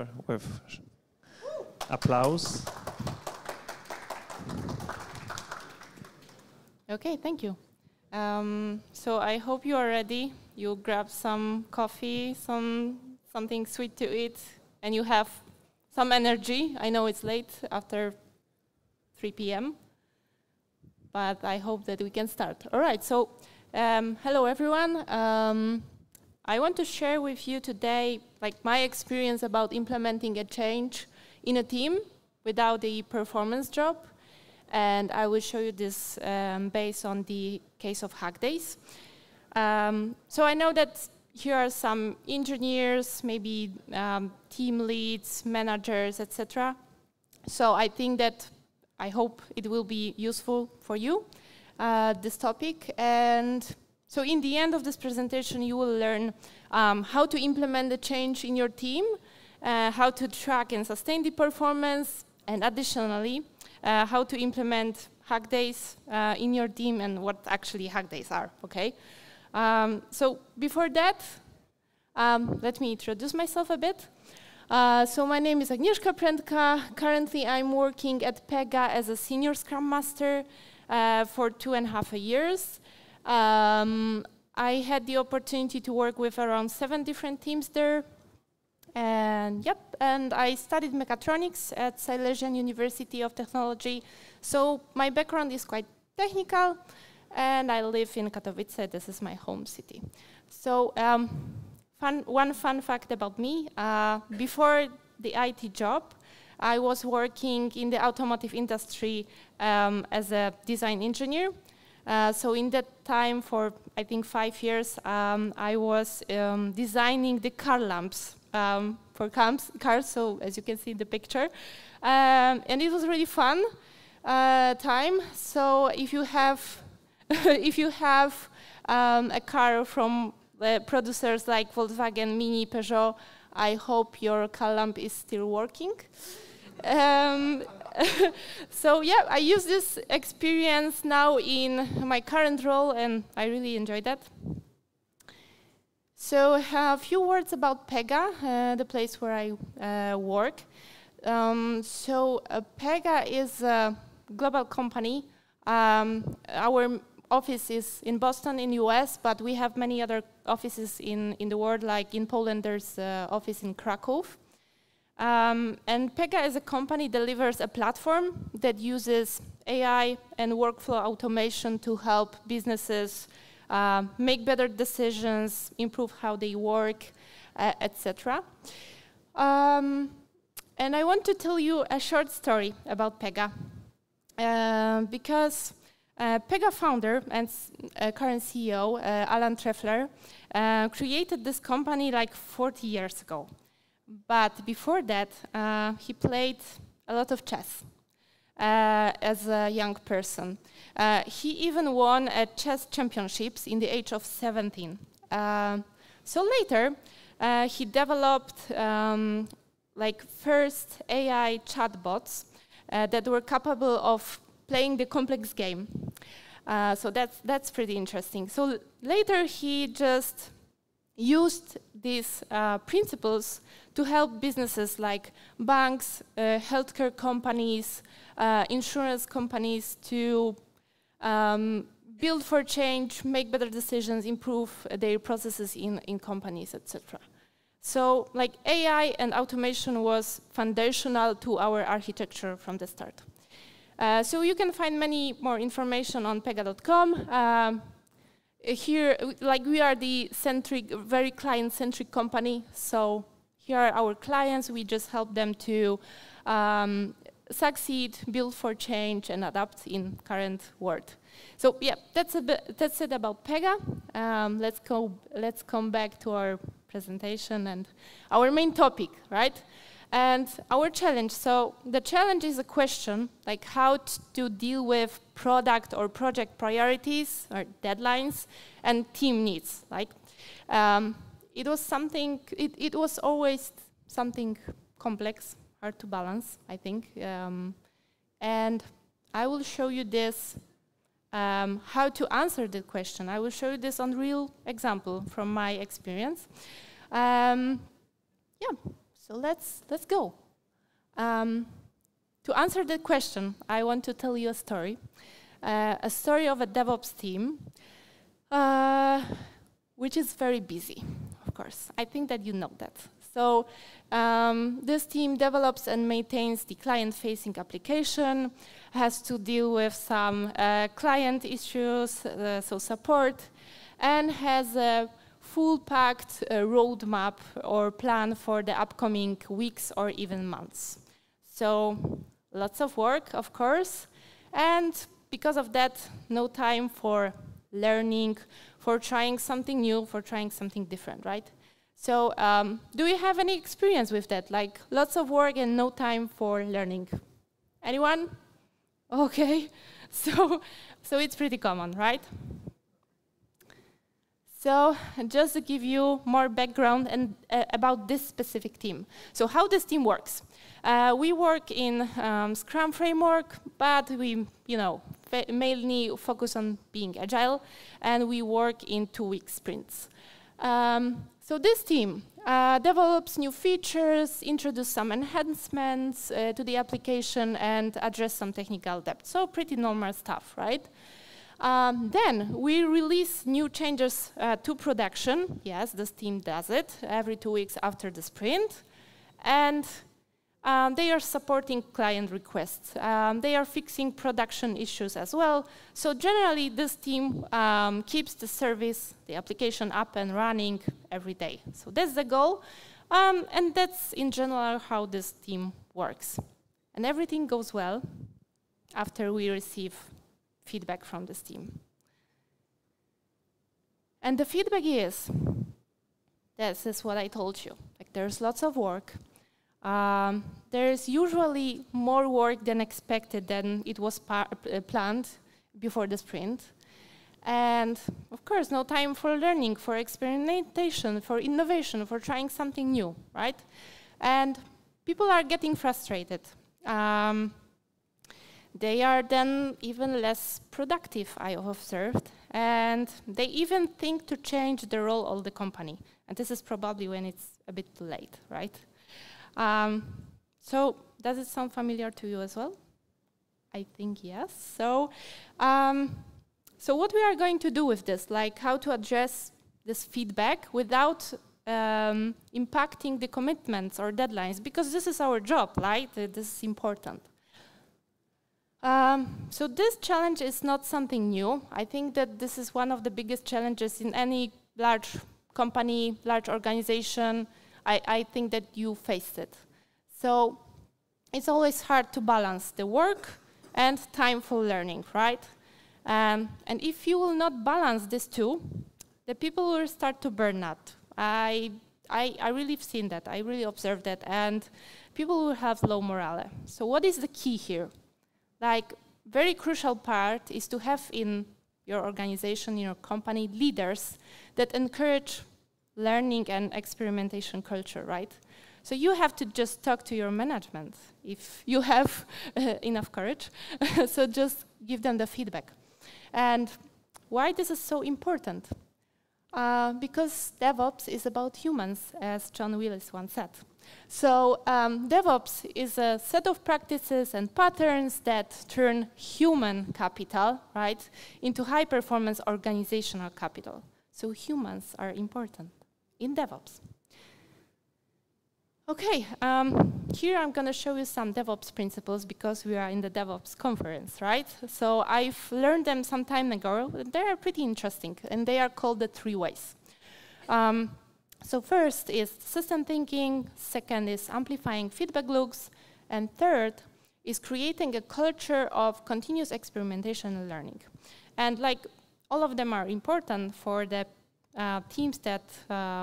together with applause. Okay, thank you. So I hope you are ready. You grab some coffee, something sweet to eat, and you have some energy. I know it's late after 3 p.m., but I hope that we can start. All right, so hello everyone. I want to share with you today my experience about implementing a change in a team without a performance job. And I will show you this based on the case of Hack Days. So I know that here are some engineers, maybe team leads, managers, etc. So I hope it will be useful for you, this topic. And so in the end of this presentation, you will learn how to implement the change in your team, how to track and sustain the performance, and additionally, how to implement Hack Days in your team and what actually Hack Days are, okay? So before that, let me introduce myself a bit. So my name is Agnieszka Prędka. Currently, I'm working at PEGA as a senior Scrum Master for 2.5 years. I had the opportunity to work with around 7 different teams there. And I studied mechatronics at Silesian University of Technology. So my background is quite technical, and I live in Katowice. This is my home city. So one fun fact about me, before the IT job, I was working in the automotive industry as a design engineer. So in that time, for I think 5 years, I was designing the car lamps for cars, so as you can see in the picture. And it was really fun time. So if you have, if you have a car from producers like Volkswagen, Mini, Peugeot, I hope your car lamp is still working. So yeah, I use this experience now in my current role, and I really enjoy that. So a few words about PEGA, the place where I work. PEGA is a global company. Our office is in Boston in US, but we have many other offices in the world, like in Poland there's an office in Krakow. And PEGA as a company delivers a platform that uses AI and workflow automation to help businesses make better decisions, improve how they work, etc. And I want to tell you a short story about PEGA. Because PEGA founder and current CEO, Alan Trefler, created this company like 40 years ago. But before that, he played a lot of chess as a young person. He even won chess championships in the age of 17. So later, he developed first AI chatbots that were capable of playing the complex game. So that's pretty interesting. So later, he just used these principles to help businesses like banks, healthcare companies, insurance companies to build for change, make better decisions, improve their processes in companies, etc. So AI and automation was foundational to our architecture from the start. So you can find many more information on pega.com. Here, we are the very client-centric company. So here are our clients. We just help them to succeed, build for change, and adapt in current world. So yeah, that's it about PEGA. Let's come back to our presentation and our main topic, right? And our challenge. So the challenge is a question like how to deal with product or project priorities or deadlines and team needs. It was something. It was always something complex, hard to balance, I think. And I will show you this. How to answer the question. I will show you this on real example from my experience. Yeah. So let's go. To answer that question, I want to tell you a story of a DevOps team, which is very busy, of course. I think that you know that. So this team develops and maintains the client-facing application, has to deal with some client issues, so support, and has a full-packed roadmap or plan for the upcoming weeks or even months. So lots of work, of course, and because of that, no time for learning, for trying something new, for trying something different, right? So do you have any experience with that? Like lots of work and no time for learning? Anyone? Okay, so it's pretty common, right? So just to give you more background and about this specific team. So how this team works. We work in Scrum framework, but we, mainly focus on being agile, and we work in 2-week sprints. So this team develops new features, introduce some enhancements to the application, and address some technical debt. So pretty normal stuff, right? Then we release new changes to production. Yes, this team does it every 2 weeks after the sprint. And they are supporting client requests. They are fixing production issues as well. So generally, this team keeps the service, the application up and running every day. So that's the goal. And that's, in general, how this team works. And everything goes well after we receive feedback from this team. And the feedback is, this is what I told you. Like, there's lots of work. There's usually more work than expected than it was planned before the sprint. And of course, no time for learning, for experimentation, for innovation, for trying something new, right? And people are getting frustrated. They are then even less productive, I have observed, and they even think to change the role of the company. And this is probably when it's a bit too late, right? So does it sound familiar to you as well? I think yes. So what we are going to do with this, like how to address this feedback without impacting the commitments or deadlines, because this is our job, right? This is important. So this challenge is not something new. I think that this is one of the biggest challenges in any large company, large organization. I think that you faced it. So it's always hard to balance the work and time for learning, right? And if you will not balance these two, the people will start to burn out. I really have seen that. I really observed that. And people will have low morale. So what is the key here? Like, very crucial part is to have in your organization, in your company, leaders that encourage learning and experimentation culture, right? So you have to just talk to your management if you have enough courage. So just give them the feedback. And why this is so important? Because DevOps is about humans, as John Willis once said. So DevOps is a set of practices and patterns that turn human capital, right, into high-performance organizational capital. So humans are important in DevOps. Okay, here I'm going to show you some DevOps principles because we are in the DevOps conference, right? So I've learned them some time ago. They are pretty interesting, and they are called the 3 ways. So first is system thinking, second is amplifying feedback loops, and third is creating a culture of continuous experimentation and learning. And like all of them are important for the teams that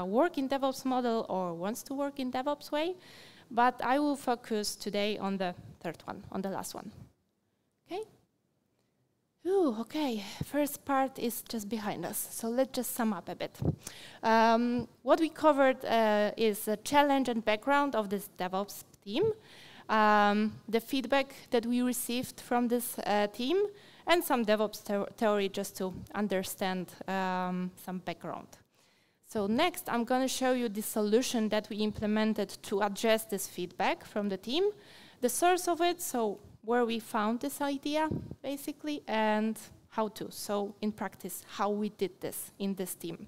work in DevOps model or wants to work in DevOps way, but I will focus today on the third one, on the last one. Okay? Ooh, okay, first part is just behind us, so let's just sum up a bit. What we covered is the challenge and background of this DevOps team, the feedback that we received from this team, and some DevOps theory just to understand some background. So next, I'm going to show you the solution that we implemented to address this feedback from the team, the source of it, so where we found this idea, basically, and how to. So in practice, how we did this in this team.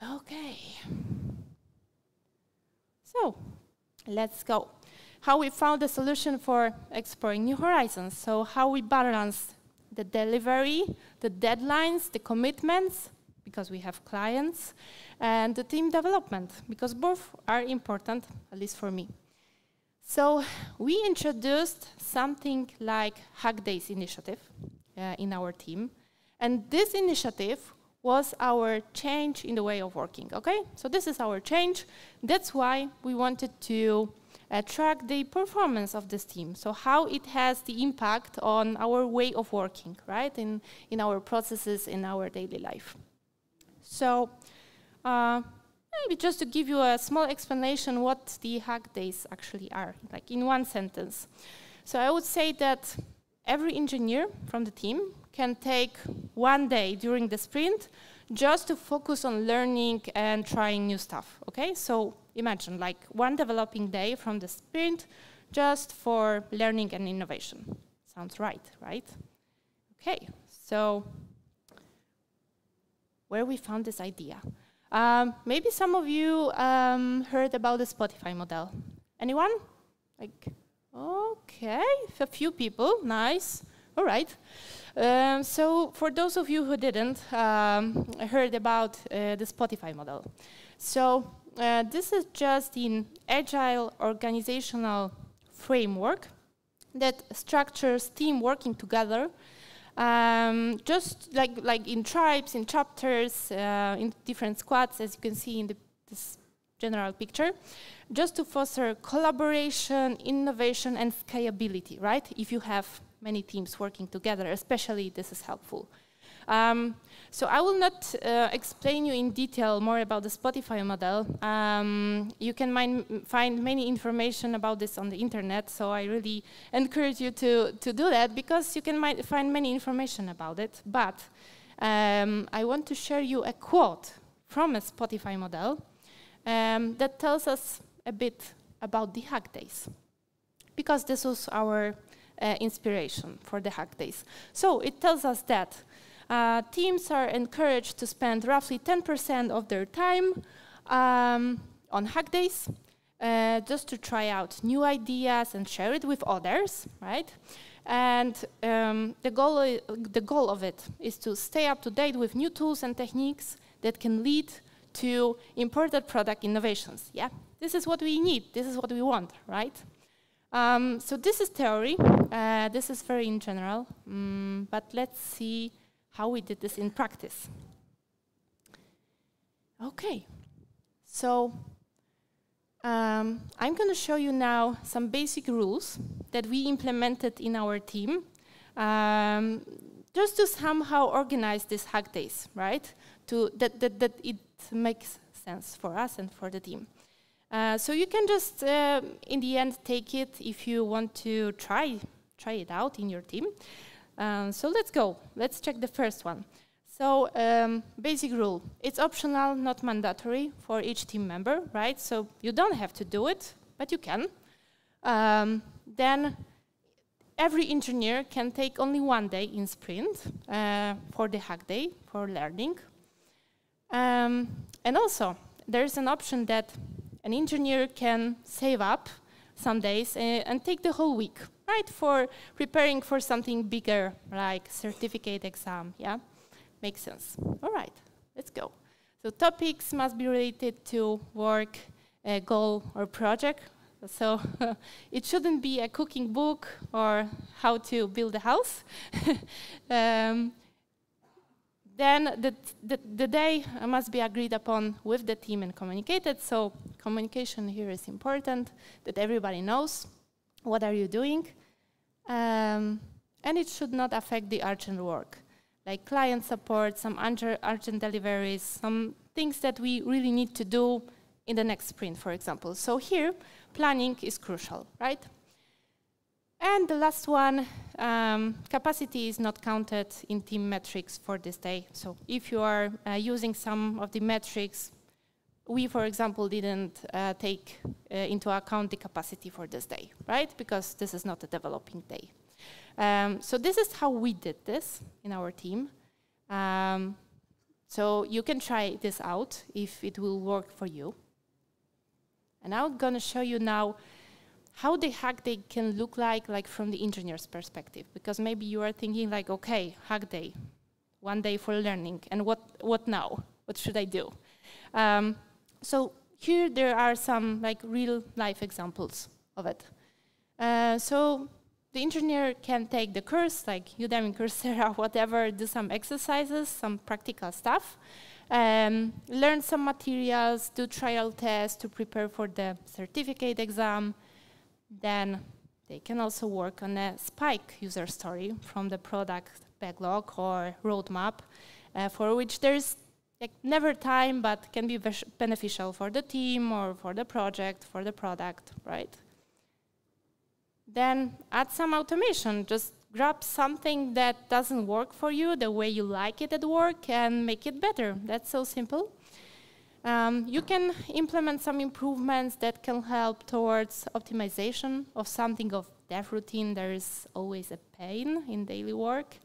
Okay. So let's go. How we found a solution for exploring new horizons. So how we balanced the delivery, the deadlines, the commitments, because we have clients, and the team development, because both are important, at least for me. So we introduced something like Hack Days initiative in our team, and this initiative was our change in the way of working, okay? So this is our change. That's why we wanted to track the performance of this team, so how it has the impact on our way of working, right? In our processes, in our daily life. So maybe just to give you a small explanation what the Hack Days actually are, like in one sentence. So I would say that every engineer from the team can take one day during the sprint just to focus on learning and trying new stuff, okay? So imagine like one developing day from the sprint just for learning and innovation. Sounds right, right? Okay, so where we found this idea. Maybe some of you heard about the Spotify model. Anyone? Like, okay, a few people, nice, all right. So for those of you who didn't heard about the Spotify model. So this is just an agile organizational framework that structures team working together just like in tribes, in chapters, in different squads, as you can see in this general picture, just to foster collaboration, innovation, and scalability, right? If you have many teams working together, especially this is helpful. So I will not explain you in detail more about the Spotify model. You can find many information about this on the internet, so I really encourage you to do that, because you can find many information about it. But I want to share you a quote from a Spotify model that tells us a bit about the Hack Days, because this was our inspiration for the Hack Days. So it tells us that teams are encouraged to spend roughly 10% of their time on Hack Days, just to try out new ideas and share it with others, right? And the goal of it is to stay up to date with new tools and techniques that can lead to important product innovations. Yeah, this is what we need. This is what we want, right? So this is theory. This is very in general, but let's see how we did this in practice. Okay, so I'm going to show you now some basic rules that we implemented in our team, just to somehow organize these Hack Days, right? That it makes sense for us and for the team. So you can just, in the end, take it if you want to try it out in your team. So let's go. Let's check the first one. So basic rule. It's optional, not mandatory for each team member, right? So you don't have to do it, but you can. Then every engineer can take only one day in sprint for the Hack Day, for learning. And also, there's an option that an engineer can save up some days and take the whole week, right, for preparing for something bigger, like certificate exam, yeah? Makes sense. All right, let's go. So topics must be related to work, goal, or project. So it shouldn't be a cooking book or how to build a house. Then the day must be agreed upon with the team and communicated. So communication here is important, that everybody knows what are you doing. And it should not affect the urgent work, like client support, some urgent deliveries, some things that we really need to do in the next sprint, for example. So here, planning is crucial, right? And the last one, capacity is not counted in team metrics for this day. So if you are using some of the metrics, we, for example, didn't take into account the capacity for this day, right? Because this is not a developing day. So this is how we did this in our team. So you can try this out if it will work for you. And I'm going to show you now how the hack day can look like from the engineer's perspective. Because maybe you are thinking like, okay, hack day, 1 day for learning, and what now? What should I do? So here there are some like real life examples of it. So the engineer can take the course, like Udemy, Coursera, whatever, do some exercises, some practical stuff, learn some materials, do trial tests to prepare for the certificate exam. Then they can also work on a Spike user story from the product backlog or roadmap, for which there's like never time, but can be beneficial for the team or for the project, for the product, right? Then add some automation. Just grab something that doesn't work for you the way you like it at work and make it better. That's so simple. You can implement some improvements that can help towards optimization of something of dev routine. There is always a pain in daily work.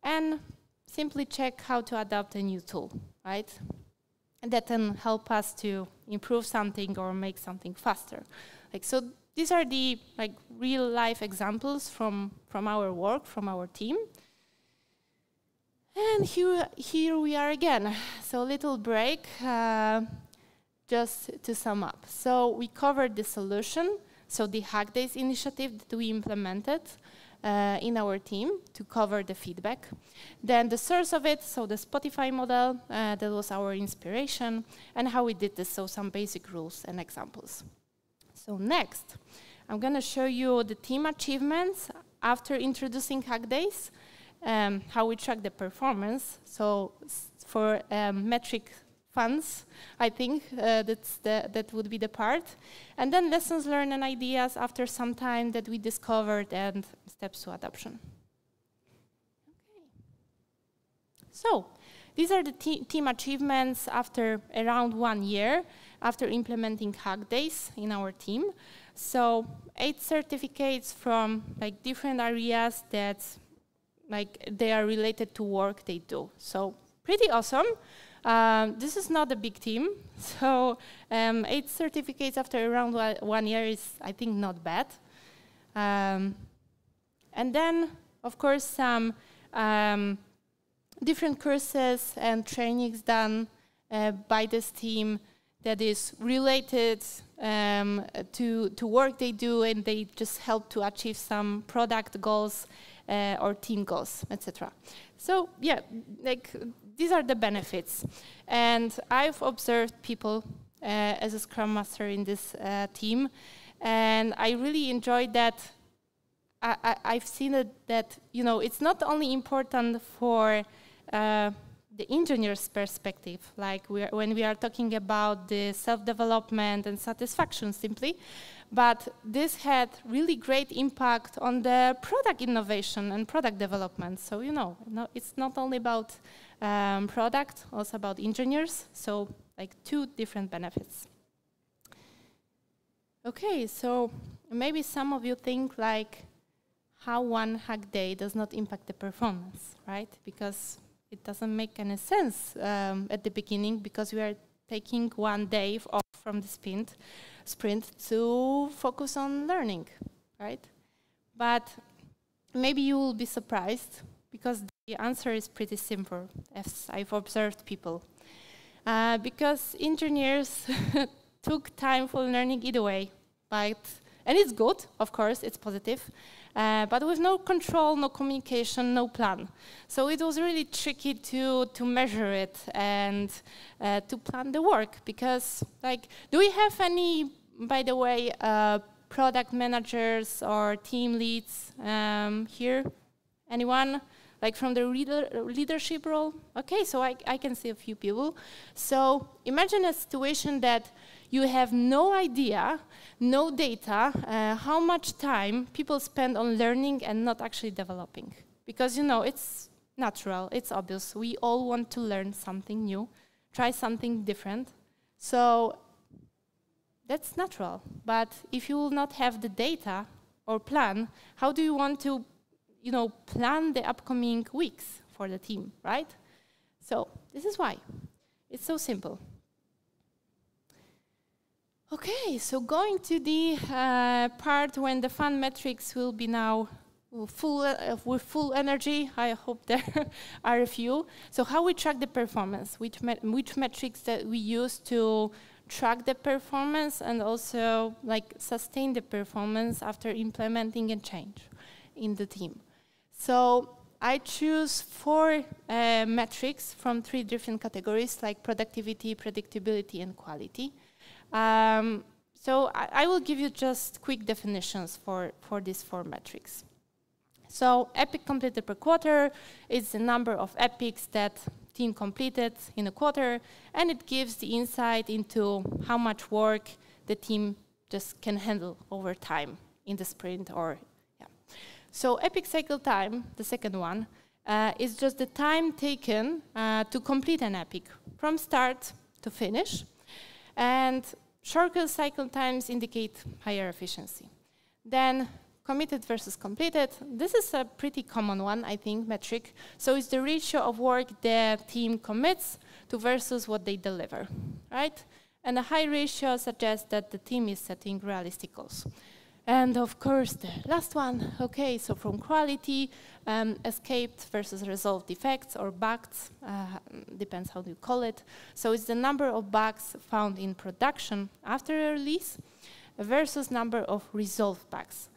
And simply check how to adapt a new tool, right? And that can help us to improve something or make something faster. Like, so these are the like real life examples from our work, from our team. And here we are again. So a little break, just to sum up. So we covered the solution, so the Hack Days initiative that we implemented in our team to cover the feedback. Then the source of it, so the Spotify model, that was our inspiration, and how we did this, so some basic rules and examples. So next, I'm going to show you the team achievements after introducing Hack Days, how we track the performance. So for metric funds, I think that would be the part. And then lessons learned and ideas after some time that we discovered and steps to adoption. Okay. So these are the team achievements after around 1 year after implementing Hack Days in our team. So 8 certificates from like different areas that like they are related to work they do. So pretty awesome. This is not a big team, so 8 certificates after around 1 year is, I think, not bad. And then, of course, some different courses and trainings done by this team that is related to work they do, and they just help to achieve some product goals or team goals, etc. So yeah, like these are the benefits. And I've observed people as a Scrum Master in this team, and I really enjoyed that. I've seen that you know, it's not only important for the engineer's perspective, like when we are talking about the self-development and satisfaction simply, but this had really great impact on the product innovation and product development. So, you know, it's not only about product, also about engineers. So, like 2 different benefits. Okay, so maybe some of you think like how one hack day does not impact the performance, right? Because it doesn't make any sense at the beginning, because we are taking 1 day off from the sprint to focus on learning, right? But maybe you will be surprised, because the answer is pretty simple, as I've observed people. Because engineers took time for learning either way, and it's good, of course, it's positive, but with no control, no communication, no plan. So it was really tricky to measure it and to plan the work, because, like, do we have any, by the way, product managers or team leads here? Anyone? Like from the leadership role? Okay, so I can see a few people. So imagine a situation that you have no idea, no data, how much time people spend on learning and not actually developing. Because, you know, it's natural, it's obvious. We all want to learn something new, try something different. So that's natural. But if you will not have the data or plan, how do you want to, you know, plan the upcoming weeks for the team, right? So this is why. It's so simple. Okay, so going to the part when the fun metrics will be now with full energy. I hope there are a few. So how we track the performance, which metrics that we use to track the performance and also like sustain the performance after implementing a change in the team. So I choose 4 metrics from 3 different categories, like productivity, predictability, and quality. So I will give you just quick definitions for these 4 metrics. So epic completed per quarter is the number of epics that team completed in a quarter, and it gives the insight into how much work the team just can handle over time in the sprint or So epic cycle time, the second one, is just the time taken to complete an epic from start to finish. And shorter cycle times indicate higher efficiency. Then committed versus completed. This is a pretty common one, I think, metric. So it's the ratio of work the team commits to versus what they deliver, right? And a high ratio suggests that the team is setting realistic goals. And of course, the last one, okay, so from quality, escaped versus resolved defects or bugs, depends how you call it. So it's the number of bugs found in production after a release versus number of resolved bugs.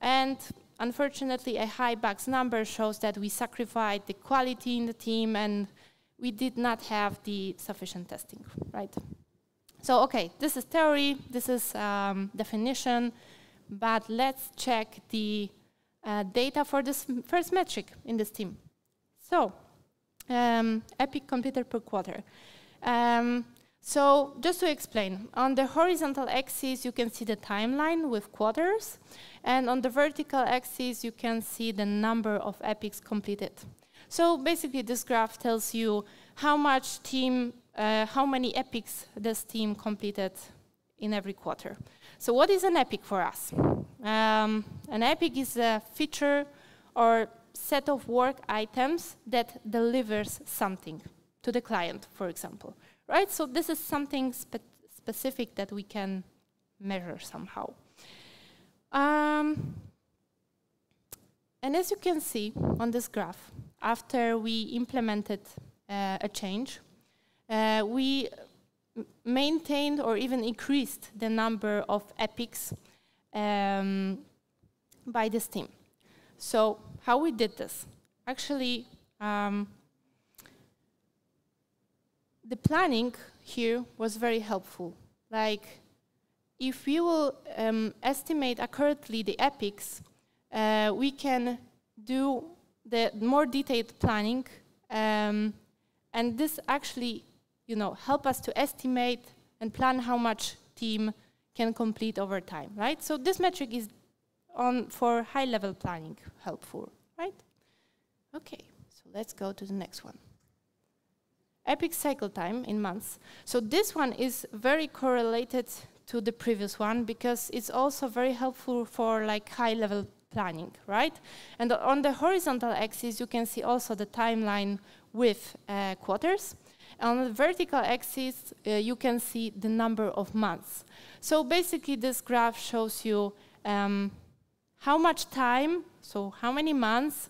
And unfortunately, a high bugs number shows that we sacrificed the quality in the team and we did not have the sufficient testing, right? So, okay, this is theory, this is definition. But let's check the data for this first metric in this team. So, epic completed per quarter. So, just to explain, on the horizontal axis, you can see the timeline with quarters. And on the vertical axis, you can see the number of epics completed. So, basically, this graph tells you how much team, how many epics this team completed in every quarter. So what is an epic for us? An epic is a feature or set of work items that delivers something to the client, for example, right? So this is something specific that we can measure somehow. And as you can see on this graph, after we implemented a change, we maintained or even increased the number of epics by this team. So how we did this? Actually, the planning here was very helpful. Like, if we will estimate accurately the epics, we can do the more detailed planning, and this actually help us to estimate and plan how much team can complete over time, right? So this metric is for high-level planning helpful, right? Okay, so let's go to the next one. Epic cycle time in months. So this one is very correlated to the previous one because it's also very helpful for like high-level planning, right? And on the horizontal axis, you can see also the timeline with quarters. On the vertical axis, you can see the number of months. So basically, this graph shows you how much time, so how many months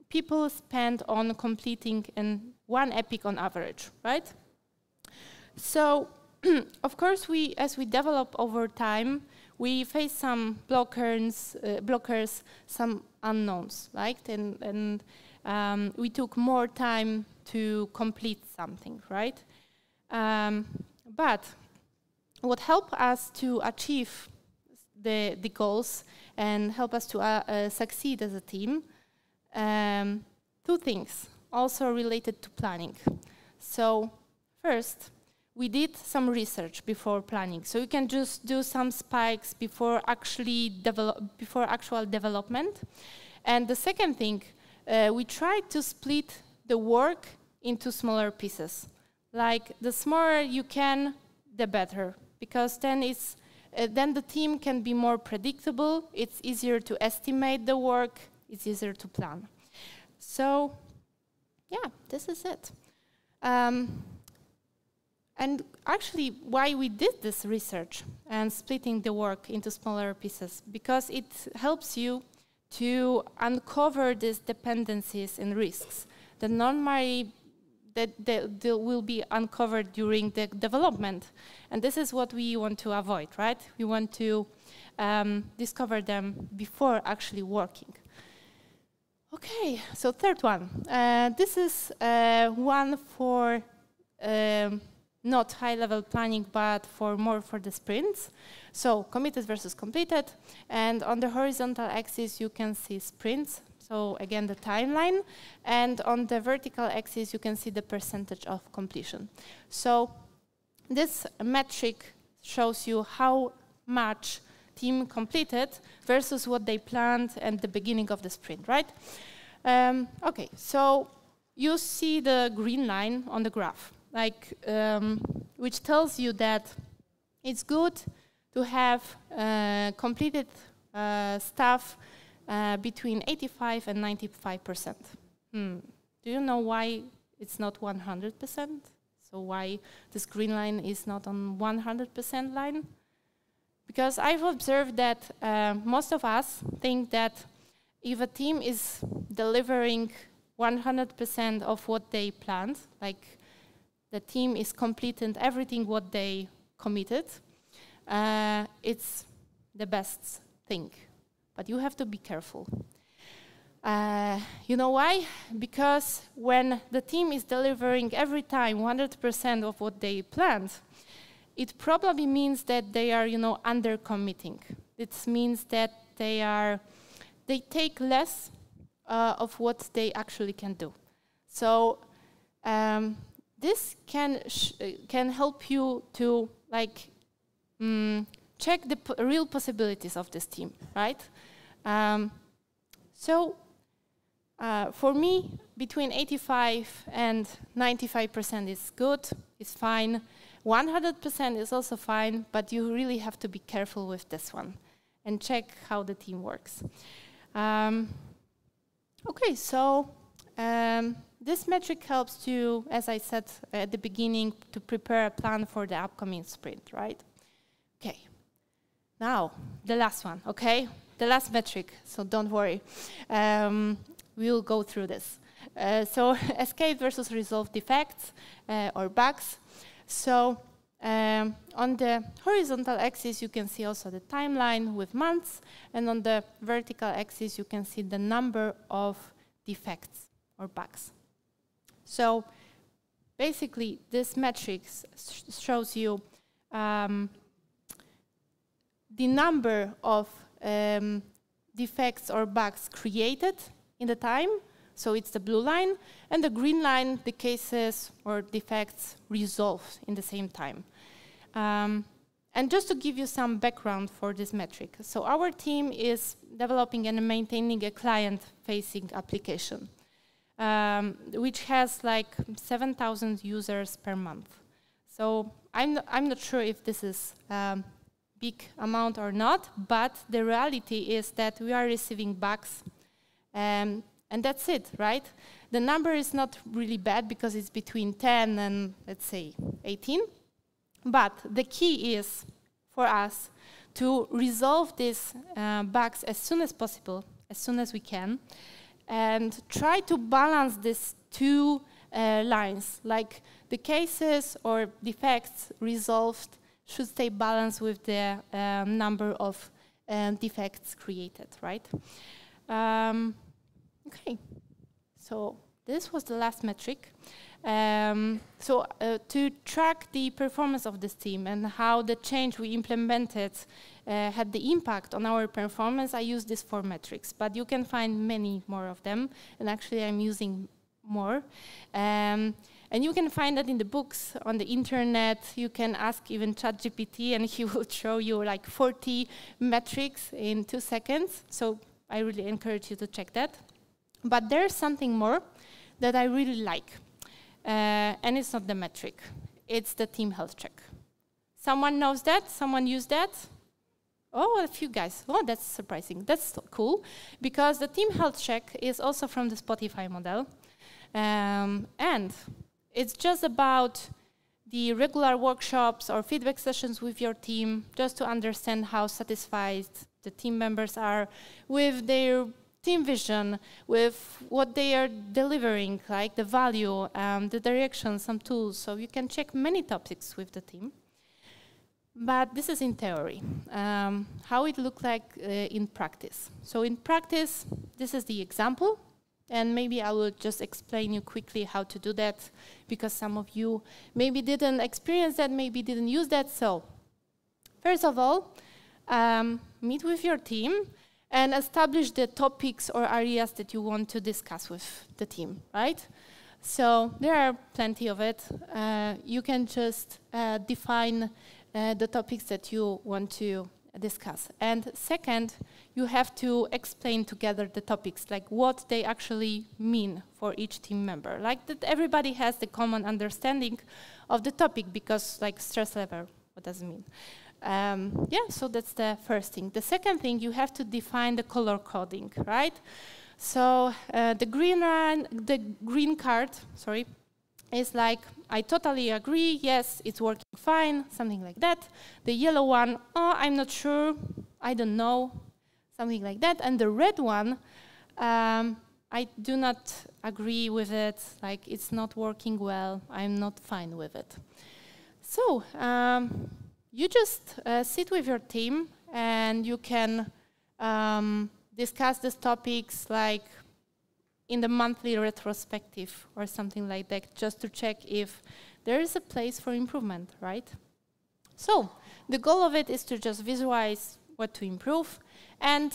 people spend on completing one epic on average, right? So, of course, as we develop over time, we face some blockers, some unknowns, right? And we took more time to complete something, right? But what helped us to achieve the goals and help us to succeed as a team, 2 things also related to planning. So first, we did some research before planning, so you can just do some spikes before actual development. And the second thing, we tried to split the work into smaller pieces. Like, the smaller you can, the better, because then then the team can be more predictable. It's easier to estimate the work. It's easier to plan. So, yeah, this is it. And actually, why we did this research and splitting the work into smaller pieces, because it helps you to uncover these dependencies and risks that normally they will be uncovered during the development. And this is what we want to avoid, right? We want to discover them before actually working. Okay, so third one. This is one for not high-level planning, but more for the sprints. So committed versus completed. And on the horizontal axis, you can see sprints. So again, the timeline. And on the vertical axis, you can see the percentage of completion. So this metric shows you how much team completed versus what they planned at the beginning of the sprint, right? Okay, so you see the green line on the graph, like, which tells you that it's good to have completed stuff between 85 and 95%. Do you know why it's not 100%? So why this green line is not on 100% line? Because I've observed that most of us think that if a team is delivering 100% of what they planned, like the team is completing everything what they committed, it's the best thing. But you have to be careful. You know why? Because when the team is delivering every time 100% of what they planned, it probably means that they are, under-committing. It means that they take less of what they actually can do. So this can help you to check the real possibilities of this team, right? For me, between 85 and 95% is good, is fine. 100% is also fine, but you really have to be careful with this one and check how the team works. Okay, so this metric helps you, as I said at the beginning, to prepare a plan for the upcoming sprint, right? Okay, now the last one, okay? The last metric, so don't worry. We'll go through this. So escape versus resolve defects or bugs. So on the horizontal axis, you can see also the timeline with months, and on the vertical axis, you can see the number of defects or bugs. So basically, this metric shows you the number of defects or bugs created in the time. So it's the blue line, and the green line, the cases or defects resolved in the same time. And just to give you some background for this metric, so our team is developing and maintaining a client-facing application, which has like 7,000 users per month. So I'm not sure if this is big amount or not, but the reality is that we are receiving bugs. And that's it, right? The number is not really bad because it's between 10 and, let's say, 18. But the key is for us to resolve these bugs as soon as possible, as soon as we can, and try to balance these two lines. Like the cases or defects resolved should stay balanced with the number of defects created, right? Okay, so this was the last metric. To track the performance of this team and how the change we implemented had the impact on our performance, I use these 4 metrics, but you can find many more of them, and actually I'm using more. And you can find that in the books, on the internet. You can ask even ChatGPT, and he will show you like 40 metrics in 2 seconds. So I really encourage you to check that. But there's something more that I really like. And it's not the metric. It's the team health check. Someone knows that? Someone used that? Oh, a few guys. Oh, that's surprising. That's cool. Because the team health check is also from the Spotify model. And it's just about the regular workshops or feedback sessions with your team, just to understand how satisfied the team members are with their team vision, with what they are delivering, like the value, the direction, some tools. So you can check many topics with the team. But this is in theory. How it looks like in practice. So in practice, this is the example. And maybe I will just explain you quickly how to do that, because some of you maybe didn't experience that, maybe didn't use that. So first of all, meet with your team and establish the topics or areas that you want to discuss with the team, right? So there are plenty of it. You can just define the topics that you want to discuss. And second, you have to explain together the topics, like what they actually mean for each team member. Like that everybody has the common understanding of the topic, because like stress level, what does it mean? Yeah, so that's the first thing. The second thing, you have to define the color coding, right? So the green card, sorry, is like, I totally agree, yes, it's working fine, something like that. The yellow one, oh, I'm not sure, I don't know, something like that. And the red one, I do not agree with it, like it's not working well, I'm not fine with it. So you just sit with your team and you can discuss these topics like in the monthly retrospective or something like that, just to check if there is a place for improvement, right? So the goal of it is to just visualize what to improve and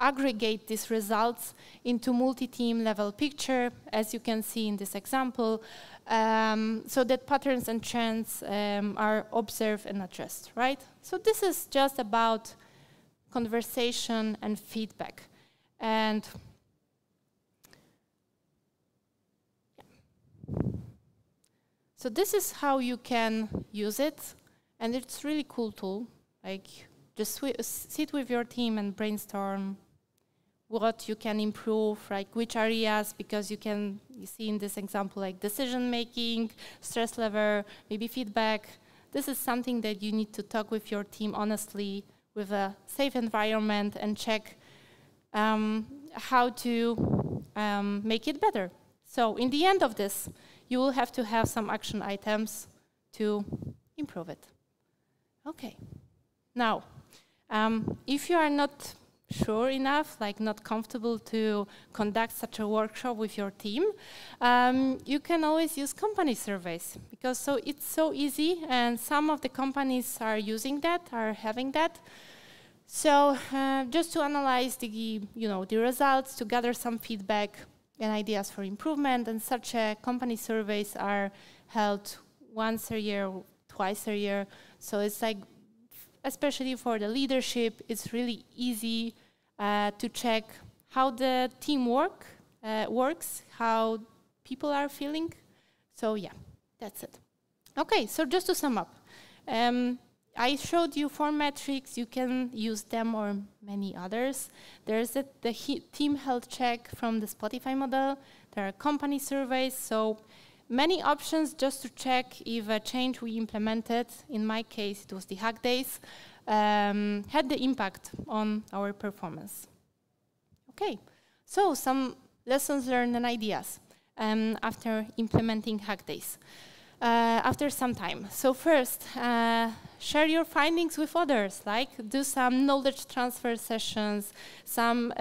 aggregate these results into multi-team level picture, as you can see in this example, so that patterns and trends are observed and addressed, right? So this is just about conversation and feedback. And so this is how you can use it, and it's really cool tool. Like, just sit with your team and brainstorm what you can improve, like which areas, because you see in this example like decision making, stress level, maybe feedback. This is something that you need to talk with your team honestly, with a safe environment, and check how to make it better. So in the end of this, you will have to have some action items to improve it. Okay. Now, if you are not sure enough, like not comfortable to conduct such a workshop with your team, you can always use company surveys, because it's so easy, and some of the companies are using that, are having that. So just to analyze the results, to gather some feedback and ideas for improvement, and such company surveys are held once a year, twice a year. So it's like, especially for the leadership, it's really easy to check how the team works, how people are feeling. So yeah, that's it. Okay, so just to sum up, I showed you 4 metrics. You can use them or many others. There's the team health check from the Spotify model. There are company surveys. So many options just to check if a change we implemented, in my case it was the Hack Days, had the impact on our performance. Okay, so some lessons learned and ideas after implementing Hack Days. After some time. So first, share your findings with others, like do some knowledge transfer sessions, some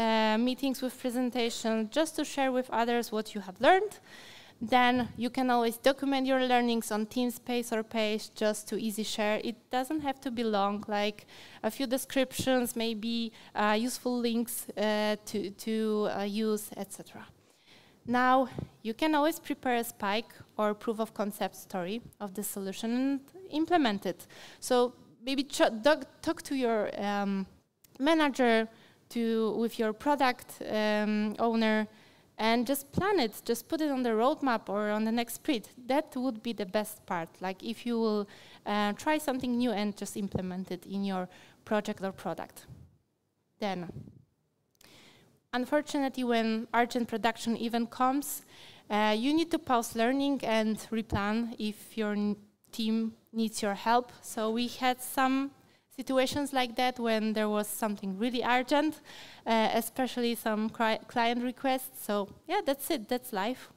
meetings with presentations, just to share with others what you have learned. Then you can always document your learnings on Teamspace or Page, just to easy share. It doesn't have to be long, like a few descriptions, maybe useful links to use, etc. Now, you can always prepare a spike or proof of concept story of the solution and implement it. So maybe talk to your manager, with your product owner, and just plan it. Just put it on the roadmap or on the next sprint. That would be the best part. Like if you will try something new and just implement it in your project or product. Then, unfortunately, when urgent production event comes, you need to pause learning and replan if your team needs your help. So we had some situations like that when there was something really urgent, especially some client requests. So yeah, that's it, that's life.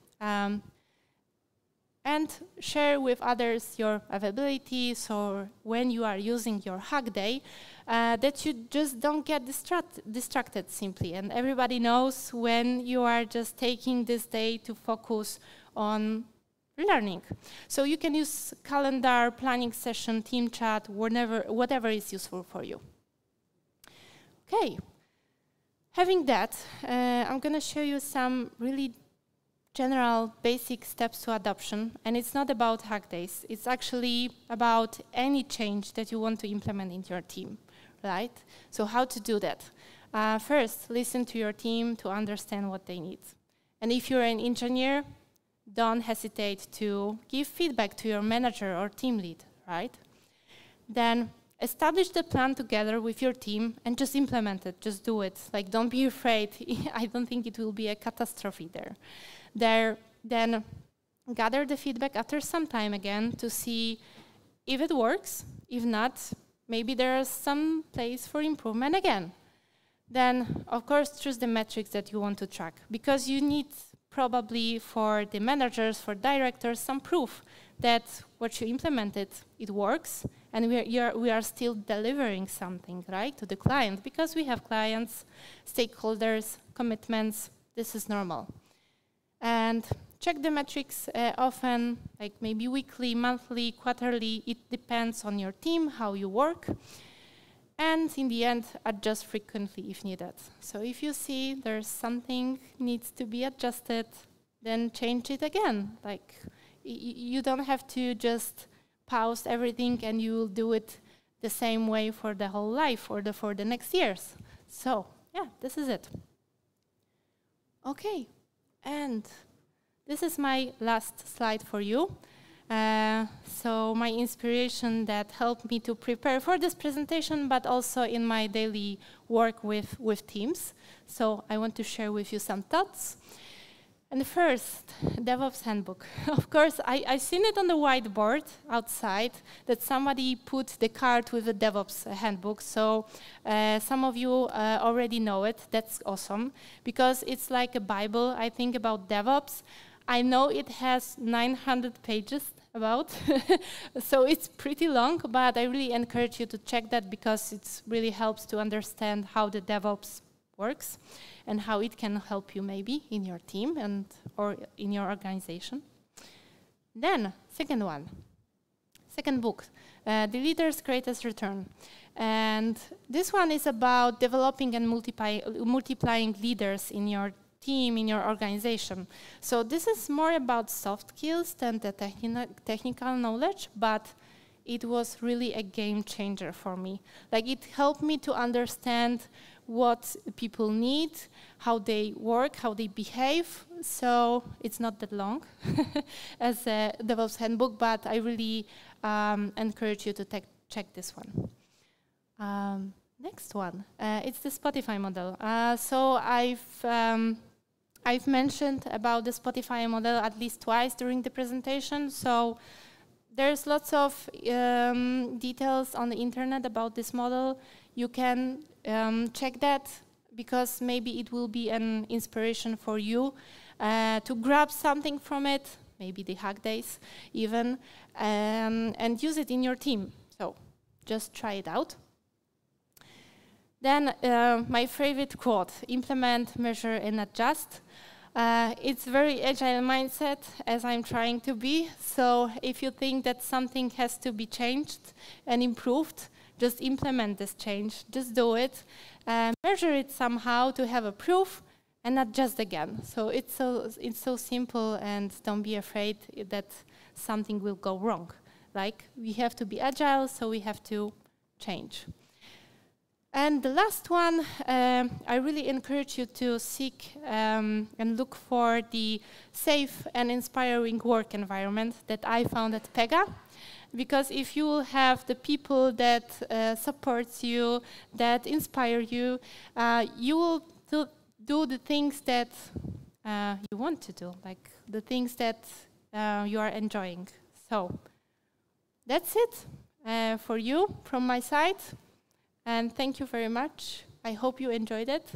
And share with others your availabilities, or when you are using your hack day, that you just don't get distracted simply. And everybody knows when you are just taking this day to focus on learning. So you can use calendar, planning session, team chat, whatever is useful for you. Okay, having that, I'm going to show you some really general basic steps to adoption, and it's not about hack days. It's actually about any change that you want to implement into your team, right? So how to do that? First, listen to your team to understand what they need. And if you're an engineer, don't hesitate to give feedback to your manager or team lead, right? Then establish the plan together with your team and just implement it, just do it. Like, don't be afraid. I don't think it will be a catastrophe there. Then gather the feedback after some time again to see if it works. If not, maybe there's some place for improvement again. Then, of course, choose the metrics that you want to track, because you need probably for the managers, for directors, some proof that what you implemented, it works, and we are still delivering something, right, to the client, because we have clients, stakeholders, commitments. This is normal. And check the metrics often, like maybe weekly, monthly, quarterly. It depends on your team, how you work. And in the end, adjust frequently if needed. So if you see there's something needs to be adjusted, then change it again. Like, you don't have to just pause everything and you will do it the same way for the whole life or for the next years. So yeah, this is it. Okay, and this is my last slide for you. So my inspiration that helped me to prepare for this presentation, but also in my daily work with teams. So I want to share with you some thoughts. And first, DevOps Handbook. Of course, I've seen it on the whiteboard outside that somebody put the card with the DevOps Handbook. So some of you already know it. That's awesome, because it's like a Bible, I think, about DevOps. I know it has 900 pages about, so it's pretty long, but I really encourage you to check that, because it really helps to understand how the DevOps works and how it can help you maybe in your team or in your organization. Then, second book, The Leader's Greatest Return. And this one is about developing and multiplying leaders in your team, in your organization. So this is more about soft skills than the technical knowledge, but it was really a game changer for me. Like, it helped me to understand what people need, how they work, how they behave. So it's not that long as a DevOps Handbook, but I really encourage you to check this one. Next one, it's the Spotify model. So I've mentioned about the Spotify model at least twice during the presentation. So there's lots of details on the internet about this model. You can check that, because maybe it will be an inspiration for you to grab something from it, maybe the hack days even, and use it in your team. So just try it out. Then my favorite quote, implement, measure, and adjust. It's very agile mindset, as I'm trying to be. So if you think that something has to be changed and improved, just implement this change, just do it. Measure it somehow to have a proof, and adjust again. So it's so simple, and don't be afraid that something will go wrong. Like, we have to be agile, so we have to change. And the last one, I really encourage you to seek and look for the safe and inspiring work environment that I found at Pega. Because if you have the people that support you, that inspire you, you will do the things that you want to do, like the things that you are enjoying. So that's it for you from my side. And thank you very much. I hope you enjoyed it.